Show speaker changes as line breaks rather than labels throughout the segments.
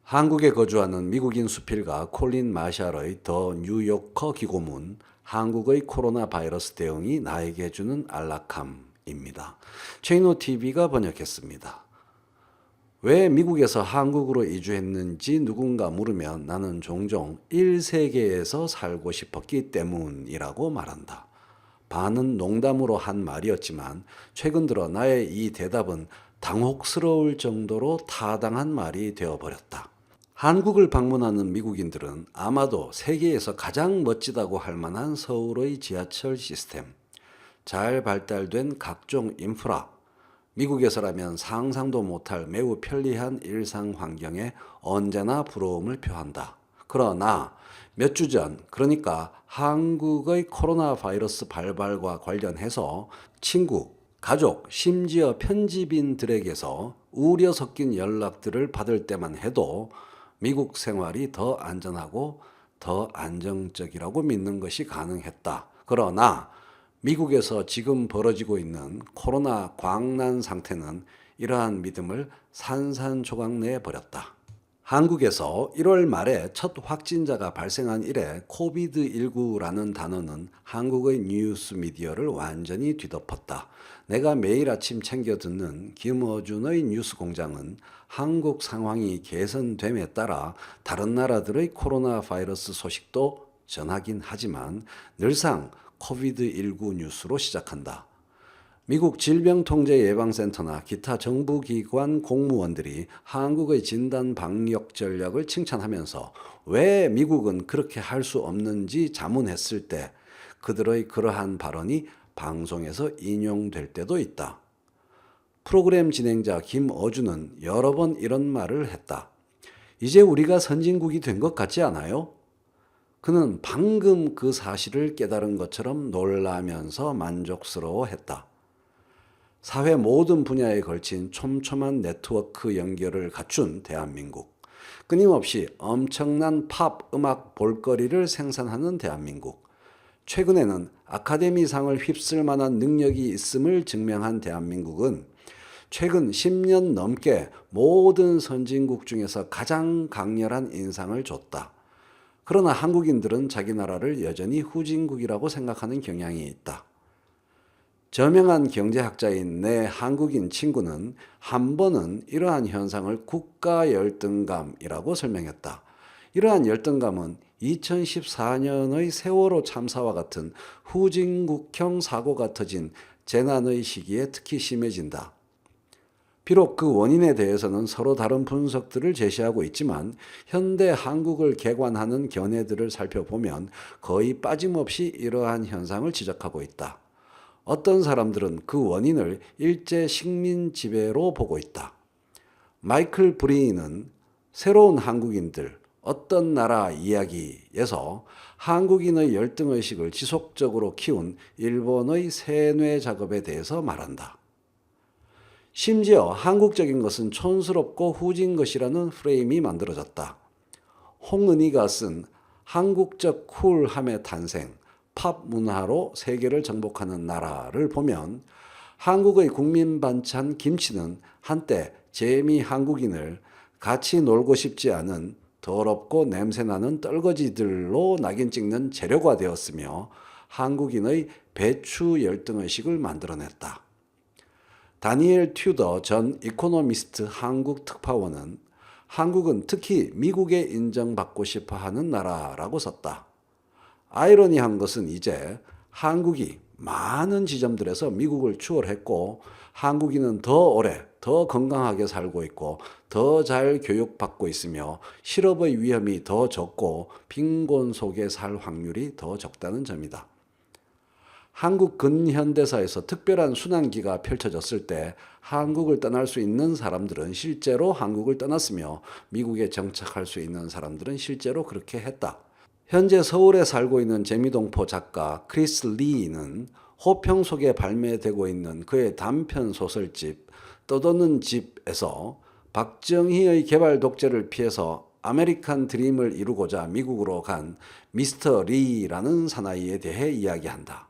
한국에 거주하는 미국인 수필가 콜린 마샬의 더 뉴요커 기고문 한국의 코로나 바이러스 대응이 나에게 주는 안락함입니다. 최인호 TV가 번역했습니다. 왜 미국에서 한국으로 이주했는지 누군가 물으면 나는 종종 1세계에서 살고 싶었기 때문이라고 말한다. 반은 농담으로 한 말이었지만 최근 들어 나의 이 대답은 당혹스러울 정도로 타당한 말이 되어버렸다. 한국을 방문하는 미국인들은 아마도 세계에서 가장 멋지다고 할 만한 서울의 지하철 시스템, 잘 발달된 각종 인프라, 미국에서라면 상상도 못할 매우 편리한 일상 환경에 언제나 부러움을 표한다. 그러나 몇 주 전, 그러니까 한국의 코로나 바이러스 발발과 관련해서 친구, 가족, 심지어 편집인들에게서 우려 섞인 연락들을 받을 때만 해도 미국 생활이 더 안전하고 더 안정적이라고 믿는 것이 가능했다. 그러나 미국에서 지금 벌어지고 있는 코로나 광란 상태는 이러한 믿음을 산산조각 내버렸다. 한국에서 1월 말에 첫 확진자가 발생한 이래 코비드19라는 단어는 한국의 뉴스 미디어를 완전히 뒤덮었다. 내가 매일 아침 챙겨 듣는 김어준의 뉴스 공장은 한국 상황이 개선됨에 따라 다른 나라들의 코로나 바이러스 소식도 전하긴 하지만 늘상 코비드19 뉴스로 시작한다. 미국 질병통제예방센터나 기타 정부기관 공무원들이 한국의 진단 방역 전략을 칭찬하면서 왜 미국은 그렇게 할 수 없는지 자문했을 때 그들의 그러한 발언이 방송에서 인용될 때도 있다. 프로그램 진행자 김어준은 여러 번 이런 말을 했다. 이제 우리가 선진국이 된 것 같지 않아요? 그는 방금 그 사실을 깨달은 것처럼 놀라면서 만족스러워했다. 사회 모든 분야에 걸친 촘촘한 네트워크 연결을 갖춘 대한민국. 끊임없이 엄청난 팝 음악 볼거리를 생산하는 대한민국. 최근에는 아카데미상을 휩쓸 만한 능력이 있음을 증명한 대한민국은 최근 10년 넘게 모든 선진국 중에서 가장 강렬한 인상을 줬다. 그러나 한국인들은 자기 나라를 여전히 후진국이라고 생각하는 경향이 있다. 저명한 경제학자인 내 한국인 친구는 한 번은 이러한 현상을 국가 열등감이라고 설명했다. 이러한 열등감은 2014년의 세월호 참사와 같은 후진국형 사고가 터진 재난의 시기에 특히 심해진다. 비록 그 원인에 대해서는 서로 다른 분석들을 제시하고 있지만 현대 한국을 개관하는 견해들을 살펴보면 거의 빠짐없이 이러한 현상을 지적하고 있다. 어떤 사람들은 그 원인을 일제 식민 지배로 보고 있다. 마이클 브리인은 새로운 한국인들, 어떤 나라 이야기에서 한국인의 열등의식을 지속적으로 키운 일본의 세뇌 작업에 대해서 말한다. 심지어 한국적인 것은 촌스럽고 후진 것이라는 프레임이 만들어졌다. 홍은희가 쓴 한국적 쿨함의 탄생, 팝 문화로 세계를 정복하는 나라를 보면 한국의 국민 반찬 김치는 한때 재미 한국인을 같이 놀고 싶지 않은 더럽고 냄새나는 떨거지들로 낙인 찍는 재료가 되었으며 한국인의 배추 열등의식을 만들어냈다. 다니엘 튜더 전 이코노미스트 한국 특파원은 한국은 특히 미국에 인정받고 싶어 하는 나라라고 썼다. 아이러니한 것은 이제 한국이 많은 지점들에서 미국을 추월했고 한국인은 더 오래, 더 건강하게 살고 있고 더 잘 교육받고 있으며 실업의 위험이 더 적고 빈곤 속에 살 확률이 더 적다는 점이다. 한국 근현대사에서 특별한 순환기가 펼쳐졌을 때 한국을 떠날 수 있는 사람들은 실제로 한국을 떠났으며 미국에 정착할 수 있는 사람들은 실제로 그렇게 했다. 현재 서울에 살고 있는 재미동포 작가 크리스 리는 호평 속에 발매되고 있는 그의 단편 소설집 떠도는 집에서 박정희의 개발 독재를 피해서 아메리칸 드림을 이루고자 미국으로 간 미스터 리라는 사나이에 대해 이야기한다.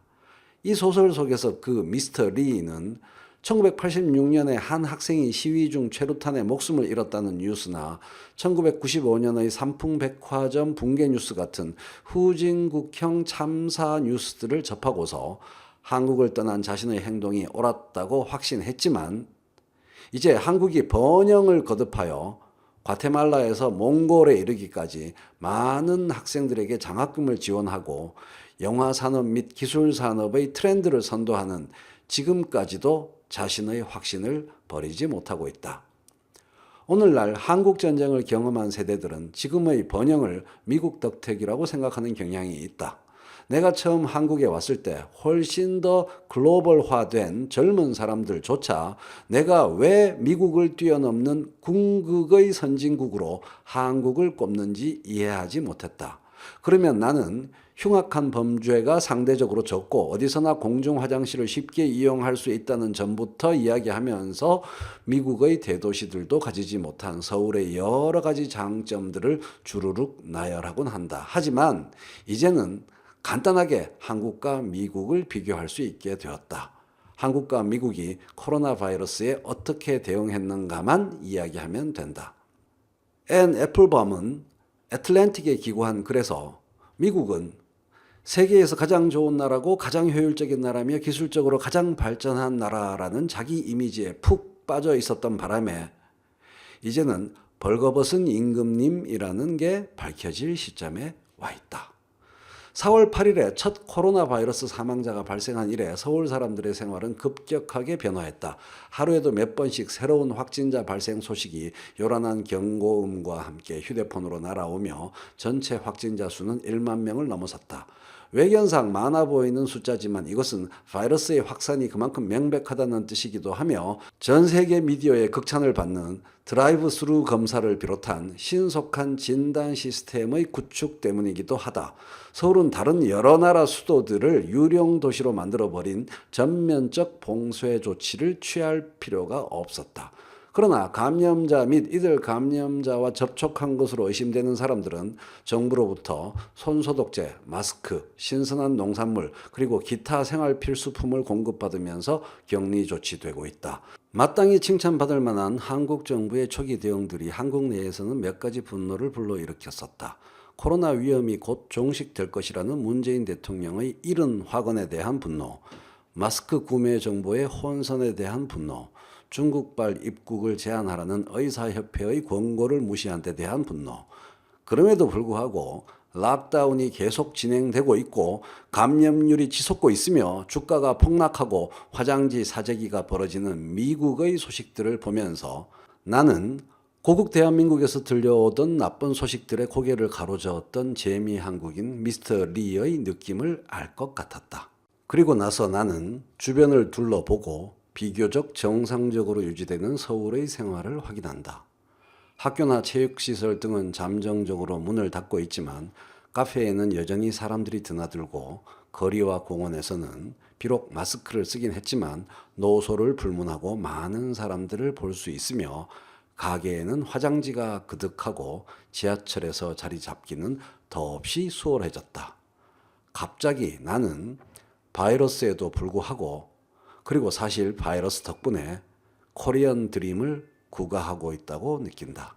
이 소설 속에서 그 미스터 리는 1986년에 한 학생이 시위 중 최루탄에 목숨을 잃었다는 뉴스나 1995년의 삼풍백화점 붕괴 뉴스 같은 후진국형 참사 뉴스들을 접하고서 한국을 떠난 자신의 행동이 옳았다고 확신했지만 이제 한국이 번영을 거듭하여 과테말라에서 몽골에 이르기까지 많은 학생들에게 장학금을 지원하고 영화산업 및 기술산업의 트렌드를 선도하는 지금까지도 자신의 확신을 버리지 못하고 있다. 오늘날 한국전쟁을 경험한 세대들은 지금의 번영을 미국 덕택이라고 생각하는 경향이 있다. 내가 처음 한국에 왔을 때 훨씬 더 글로벌화된 젊은 사람들조차 내가 왜 미국을 뛰어넘는 궁극의 선진국으로 한국을 꼽는지 이해하지 못했다. 그러면 나는 흉악한 범죄가 상대적으로 적고 어디서나 공중 화장실을 쉽게 이용할 수 있다는 점부터 이야기하면서 미국의 대도시들도 가지지 못한 서울의 여러 가지 장점들을 주르륵 나열하곤 한다. 하지만 이제는 간단하게 한국과 미국을 비교할 수 있게 되었다. 한국과 미국이 코로나 바이러스에 어떻게 대응했는가만 이야기하면 된다. 앤 애플범은 애틀랜틱에 기고한 글에서 미국은 세계에서 가장 좋은 나라고 가장 효율적인 나라며 기술적으로 가장 발전한 나라라는 자기 이미지에 푹 빠져 있었던 바람에 이제는 벌거벗은 임금님이라는 게 밝혀질 시점에 와 있다. 4월 8일에 첫 코로나 바이러스 사망자가 발생한 이래 서울 사람들의 생활은 급격하게 변화했다. 하루에도 몇 번씩 새로운 확진자 발생 소식이 요란한 경고음과 함께 휴대폰으로 날아오며 전체 확진자 수는 1만 명을 넘어섰다. 외견상 많아 보이는 숫자지만 이것은 바이러스의 확산이 그만큼 명백하다는 뜻이기도 하며 전 세계 미디어의 극찬을 받는 드라이브 스루 검사를 비롯한 신속한 진단 시스템의 구축 때문이기도 하다. 서울은 다른 여러 나라 수도들을 유령 도시로 만들어버린 전면적 봉쇄 조치를 취할 필요가 없었다. 그러나 감염자 및 이들 감염자와 접촉한 것으로 의심되는 사람들은 정부로부터 손소독제, 마스크, 신선한 농산물 그리고 기타 생활 필수품을 공급받으면서 격리 조치되고 있다. 마땅히 칭찬받을 만한 한국 정부의 초기 대응들이 한국 내에서는 몇 가지 분노를 불러일으켰었다. 코로나 위험이 곧 종식될 것이라는 문재인 대통령의 이른 확언에 대한 분노, 마스크 구매 정보의 혼선에 대한 분노, 중국발 입국을 제한하라는 의사협회의 권고를 무시한 데 대한 분노. 그럼에도 불구하고 락다운이 계속 진행되고 있고 감염률이 치솟고 있으며 주가가 폭락하고 화장지 사재기가 벌어지는 미국의 소식들을 보면서 나는 고국 대한민국에서 들려오던 나쁜 소식들의 고개를 가로저었던 재미 한국인 미스터 리의 느낌을 알 것 같았다. 그리고 나서 나는 주변을 둘러보고 비교적 정상적으로 유지되는 서울의 생활을 확인한다. 학교나 체육시설 등은 잠정적으로 문을 닫고 있지만 카페에는 여전히 사람들이 드나들고 거리와 공원에서는 비록 마스크를 쓰긴 했지만 노소를 불문하고 많은 사람들을 볼 수 있으며 가게에는 화장지가 그득하고 지하철에서 자리 잡기는 더없이 수월해졌다. 갑자기 나는 바이러스에도 불구하고 그리고 사실 바이러스 덕분에 코리안 드림을 구가하고 있다고 느낀다.